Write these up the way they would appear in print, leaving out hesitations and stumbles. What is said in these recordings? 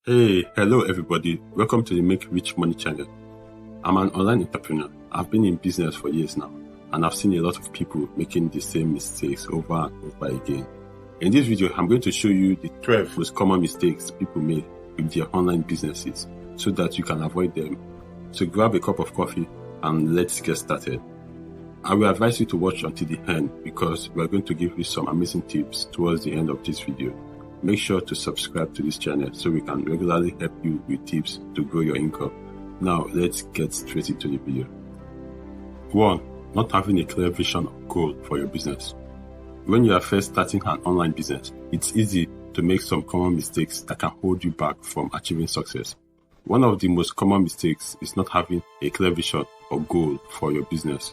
Hey, hello everybody. Welcome to the Make Rich Money channel. I'm an online entrepreneur. I've been in business for years now, and I've seen a lot of people making the same mistakes over and over again. In this video, I'm going to show you the 12 most common mistakes people make with their online businesses so that you can avoid them. So grab a cup of coffee and let's get started. I will advise you to watch until the end because we are going to give you some amazing tips towards the end of this video. Make sure to subscribe to this channel so we can regularly help you with tips to grow your income. Now, let's get straight into the video. 1. Not having a clear vision or goal for your business. When you are first starting an online business, it's easy to make some common mistakes that can hold you back from achieving success. One of the most common mistakes is not having a clear vision or goal for your business.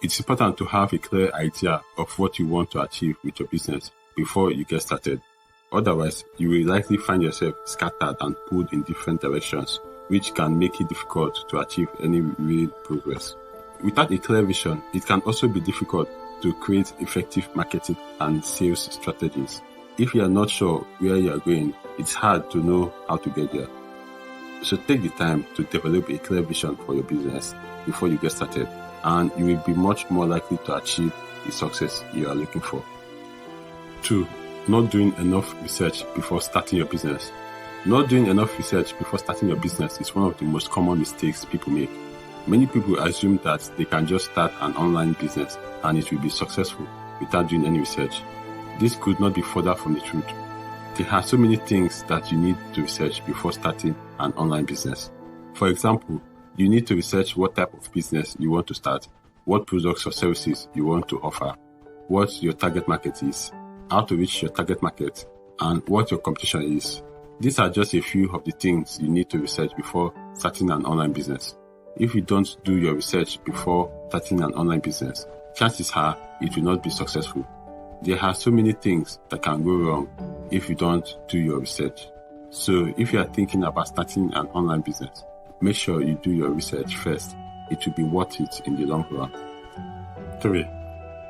It's important to have a clear idea of what you want to achieve with your business before you get started. Otherwise, you will likely find yourself scattered and pulled in different directions, which can make it difficult to achieve any real progress. Without a clear vision, it can also be difficult to create effective marketing and sales strategies. If you are not sure where you are going, it's hard to know how to get there. So take the time to develop a clear vision for your business before you get started, and you will be much more likely to achieve the success you are looking for. 2. Not doing enough research before starting your business. Not doing enough research before starting your business is one of the most common mistakes people make. Many people assume that they can just start an online business and it will be successful without doing any research. This could not be further from the truth. There are so many things that you need to research before starting an online business. For example, you need to research what type of business you want to start, what products or services you want to offer, what your target market is, how to reach your target market, and what your competition is. These are just a few of the things you need to research before starting an online business. If you don't do your research before starting an online business, chances are it will not be successful. There are so many things that can go wrong if you don't do your research. So if you are thinking about starting an online business, make sure you do your research first. It will be worth it in the long run. 3.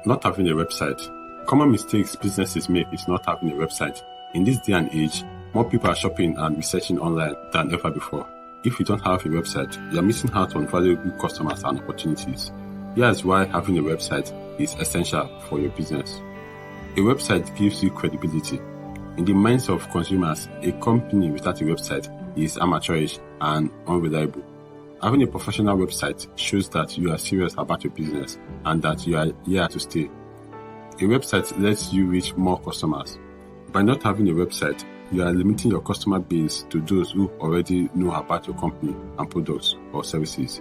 Not having a website. Common mistakes businesses make is not having a website. In this day and age, more people are shopping and researching online than ever before. If you don't have a website, you are missing out on valuable customers and opportunities. Here's why having a website is essential for your business. A website gives you credibility. In the minds of consumers, a company without a website is amateurish and unreliable. Having a professional website shows that you are serious about your business and that you are here to stay. A website lets you reach more customers. By not having a website, you are limiting your customer base to those who already know about your company and products or services.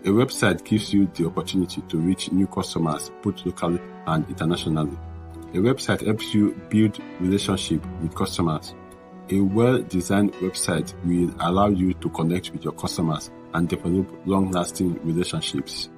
A website gives you the opportunity to reach new customers both locally and internationally. A website helps you build relationships with customers. A well-designed website will allow you to connect with your customers and develop long-lasting relationships.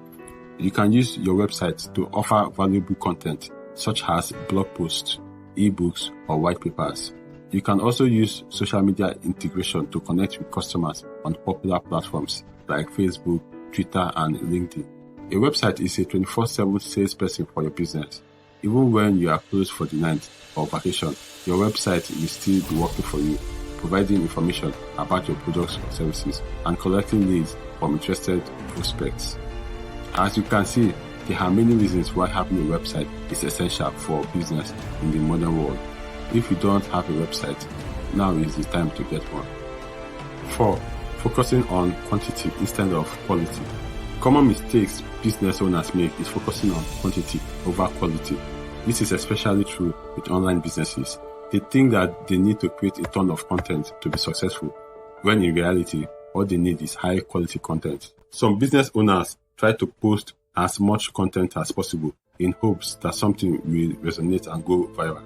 You can use your website to offer valuable content such as blog posts, ebooks, or white papers. You can also use social media integration to connect with customers on popular platforms like Facebook, Twitter, and LinkedIn. A website is a 24/7 salesperson for your business. Even when you are closed for the night or vacation, your website will still be working for you, providing information about your products or services and collecting leads from interested prospects. As you can see, there are many reasons why having a website is essential for business in the modern world. If you don't have a website, now is the time to get one. 4. Focusing on quantity instead of quality. Common mistakes business owners make is focusing on quantity over quality. This is especially true with online businesses. They think that they need to create a ton of content to be successful, when in reality, all they need is high quality content. Some business owners try to post as much content as possible in hopes that something will resonate and go viral.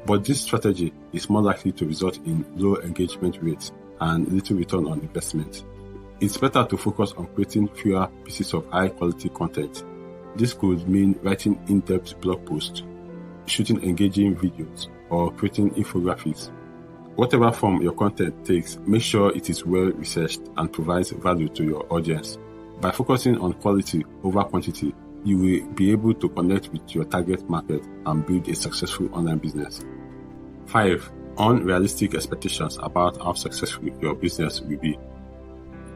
But this strategy is more likely to result in low engagement rates and little return on investment. It's better to focus on creating fewer pieces of high quality content. This could mean writing in-depth blog posts, shooting engaging videos, or creating infographics. Whatever form your content takes, make sure it is well researched and provides value to your audience. By focusing on quality over quantity, you will be able to connect with your target market and build a successful online business. 5. Unrealistic expectations about how successful your business will be.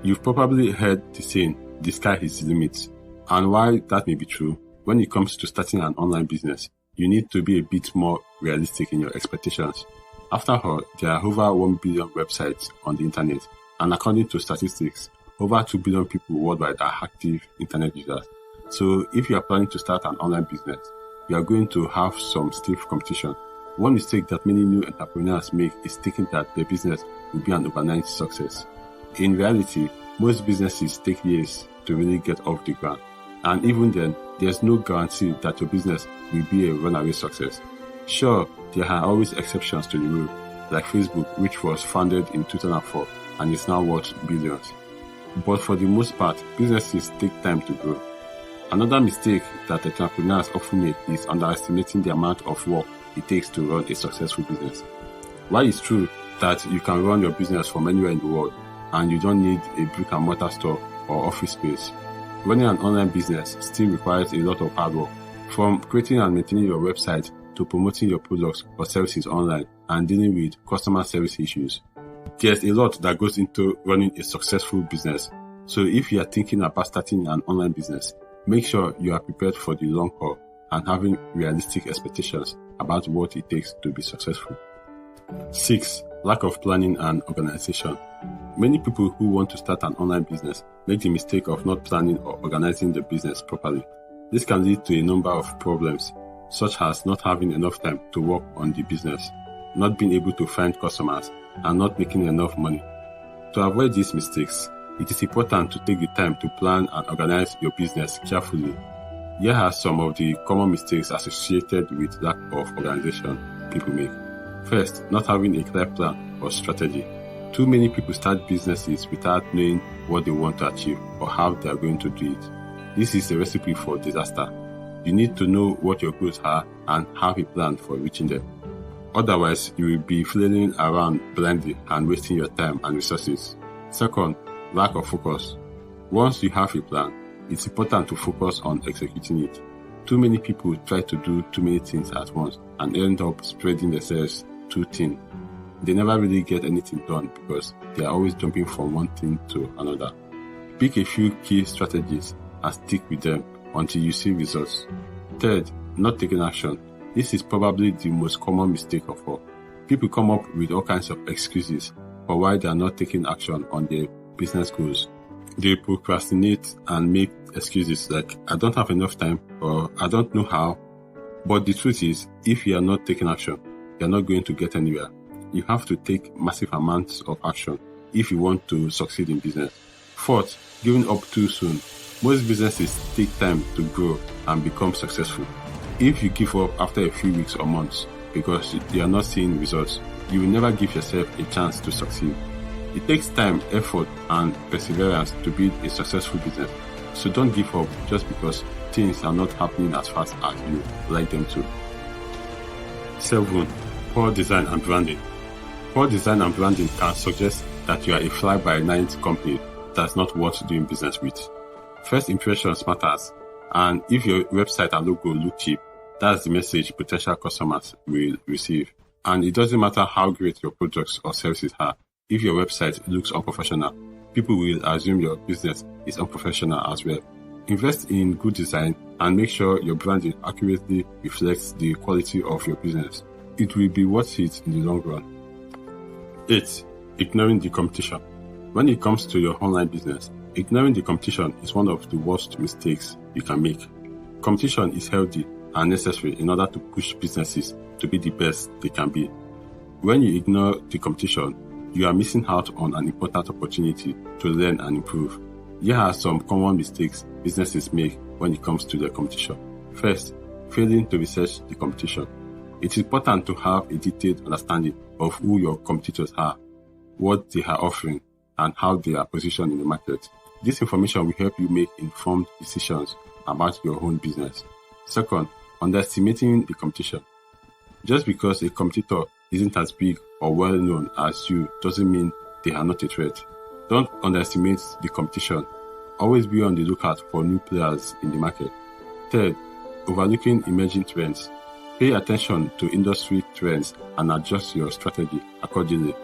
You've probably heard the saying, the sky is the limit. And while that may be true, when it comes to starting an online business, you need to be a bit more realistic in your expectations. After all, there are over 1 billion websites on the internet, and according to statistics, over 2 billion people worldwide are active internet users. So if you are planning to start an online business, you are going to have some stiff competition. One mistake that many new entrepreneurs make is thinking that their business will be an overnight success. In reality, most businesses take years to really get off the ground. And even then, there's no guarantee that your business will be a runaway success. Sure, there are always exceptions to the rule, like Facebook, which was founded in 2004 and is now worth billions. But for the most part, businesses take time to grow. Another mistake that entrepreneurs often make is underestimating the amount of work it takes to run a successful business. While it's true that you can run your business from anywhere in the world and you don't need a brick and mortar store or office space, running an online business still requires a lot of hard work, from creating and maintaining your website to promoting your products or services online and dealing with customer service issues. There's a lot that goes into running a successful business. So if you are thinking about starting an online business, make sure you are prepared for the long haul and having realistic expectations about what it takes to be successful. 6. Lack of planning and organization. Many people who want to start an online business make the mistake of not planning or organizing the business properly. This can lead to a number of problems, such as not having enough time to work on the business, not being able to find customers, and not making enough money. To avoid these mistakes, it is important to take the time to plan and organize your business carefully. Here are some of the common mistakes associated with lack of organization people make. First, not having a clear plan or strategy. Too many people start businesses without knowing what they want to achieve or how they are going to do it. This is a recipe for disaster. You need to know what your goals are and have a plan for reaching them. Otherwise, you will be flailing around blindly and wasting your time and resources. Second, lack of focus. Once you have a plan, it's important to focus on executing it. Too many people try to do too many things at once and end up spreading themselves too thin. They never really get anything done because they are always jumping from one thing to another. Pick a few key strategies and stick with them until you see results. Third, not taking action. This is probably the most common mistake of all. People come up with all kinds of excuses for why they are not taking action on their business goals. They procrastinate and make excuses like, I don't have enough time or I don't know how. But the truth is, if you are not taking action, you are not going to get anywhere. You have to take massive amounts of action if you want to succeed in business. Fourth, giving up too soon. Most businesses take time to grow and become successful. If you give up after a few weeks or months because you are not seeing results, you will never give yourself a chance to succeed. It takes time, effort, and perseverance to build a successful business. So don't give up just because things are not happening as fast as you like them to. 7. Poor design and branding. Poor design and branding can suggest that you are a fly-by-night company that's not worth doing business with. First impressions matters, and if your website and logo look cheap, that's the message potential customers will receive. And it doesn't matter how great your products or services are. If your website looks unprofessional, people will assume your business is unprofessional as well. Invest in good design and make sure your branding accurately reflects the quality of your business. It will be worth it in the long run. 8. Ignoring the competition. When it comes to your online business, ignoring the competition is one of the worst mistakes you can make. Competition is healthy and necessary in order to push businesses to be the best they can be. When you ignore the competition, you are missing out on an important opportunity to learn and improve. Here are some common mistakes businesses make when it comes to their competition. First, failing to research the competition. It is important to have a detailed understanding of who your competitors are, what they are offering, and how they are positioned in the market. This information will help you make informed decisions about your own business. Second, underestimating the competition. Just because a competitor isn't as big or well known as you doesn't mean they are not a threat. Don't underestimate the competition. Always be on the lookout for new players in the market. Third, overlooking emerging trends. Pay attention to industry trends and adjust your strategy accordingly.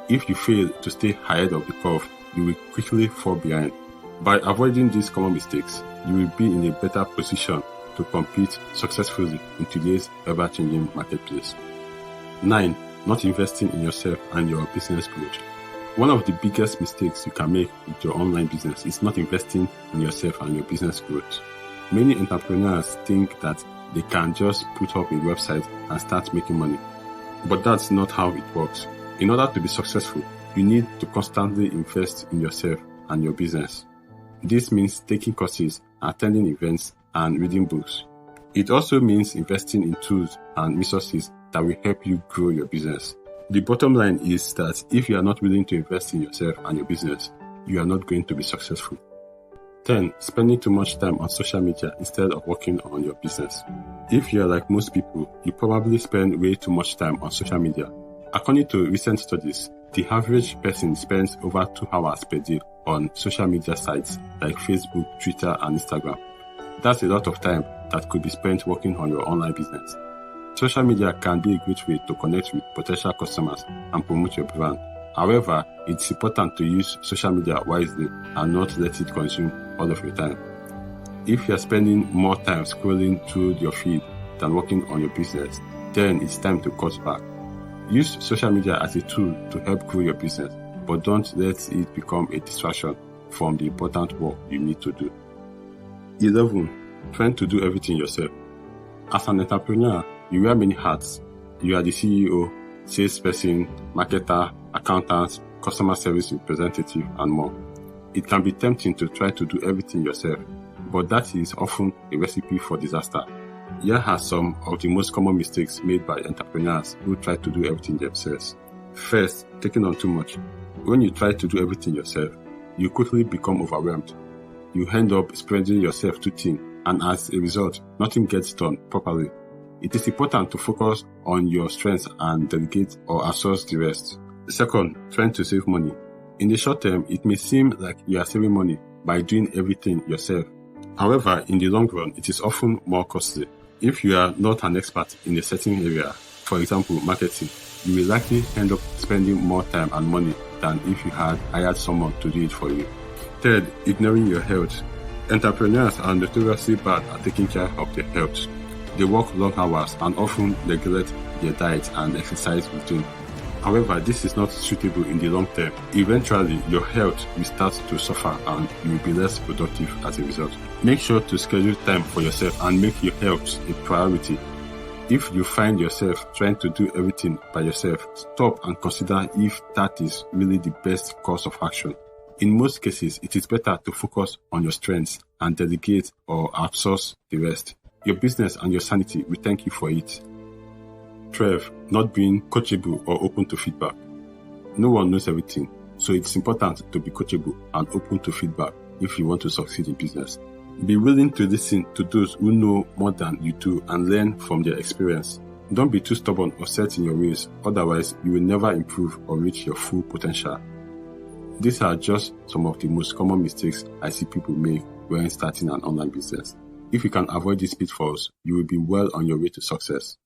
If you fail to stay ahead of the curve, you will quickly fall behind. By avoiding these common mistakes, you will be in a better position to compete successfully in today's ever-changing marketplace. 9. Not investing in yourself and your business growth. One of the biggest mistakes you can make with your online business is not investing in yourself and your business growth. Many entrepreneurs think that they can just put up a website and start making money. But that's not how it works. In order to be successful, you need to constantly invest in yourself and your business. This means taking courses, attending events, and reading books. It also means investing in tools and resources that will help you grow your business. The bottom line is that if you are not willing to invest in yourself and your business, you are not going to be successful. 10. Spending too much time on social media instead of working on your business. If you are like most people, you probably spend way too much time on social media. According to recent studies, the average person spends over 2 hours per day on social media sites like Facebook, Twitter, and Instagram. That's a lot of time that could be spent working on your online business. Social media can be a great way to connect with potential customers and promote your brand. However, it's important to use social media wisely and not let it consume all of your time. If you are spending more time scrolling through your feed than working on your business, then it's time to cut back. Use social media as a tool to help grow your business, but don't let it become a distraction from the important work you need to do. 11. Trying to do everything yourself. As an entrepreneur, you wear many hats. You are the CEO, salesperson, marketer, accountant, customer service representative, and more. It can be tempting to try to do everything yourself, but that is often a recipe for disaster. Here are some of the most common mistakes made by entrepreneurs who try to do everything themselves. First, taking on too much. When you try to do everything yourself, you quickly become overwhelmed. You end up spreading yourself too thin, and as a result, nothing gets done properly. It is important to focus on your strengths and delegate or outsource the rest. Second, trying to save money. In the short term, it may seem like you are saving money by doing everything yourself. However, in the long run, it is often more costly. If you are not an expert in a certain area, for example, marketing, you will likely end up spending more time and money than if you had hired someone to do it for you. Third, ignoring your health. Entrepreneurs are notoriously bad at taking care of their health. They work long hours and often neglect their diet and exercise routine. However, this is not suitable in the long term. Eventually, your health will start to suffer and you will be less productive as a result. Make sure to schedule time for yourself and make your health a priority. If you find yourself trying to do everything by yourself, stop and consider if that is really the best course of action. In most cases, it is better to focus on your strengths and delegate or outsource the rest. Your business and your sanity will thank you for it. 12. Not being coachable or open to feedback. No one knows everything, so it's important to be coachable and open to feedback if you want to succeed in business. Be willing to listen to those who know more than you do and learn from their experience. Don't be too stubborn or set in your ways, otherwise you will never improve or reach your full potential. These are just some of the most common mistakes I see people make when starting an online business. If you can avoid these pitfalls, you will be well on your way to success.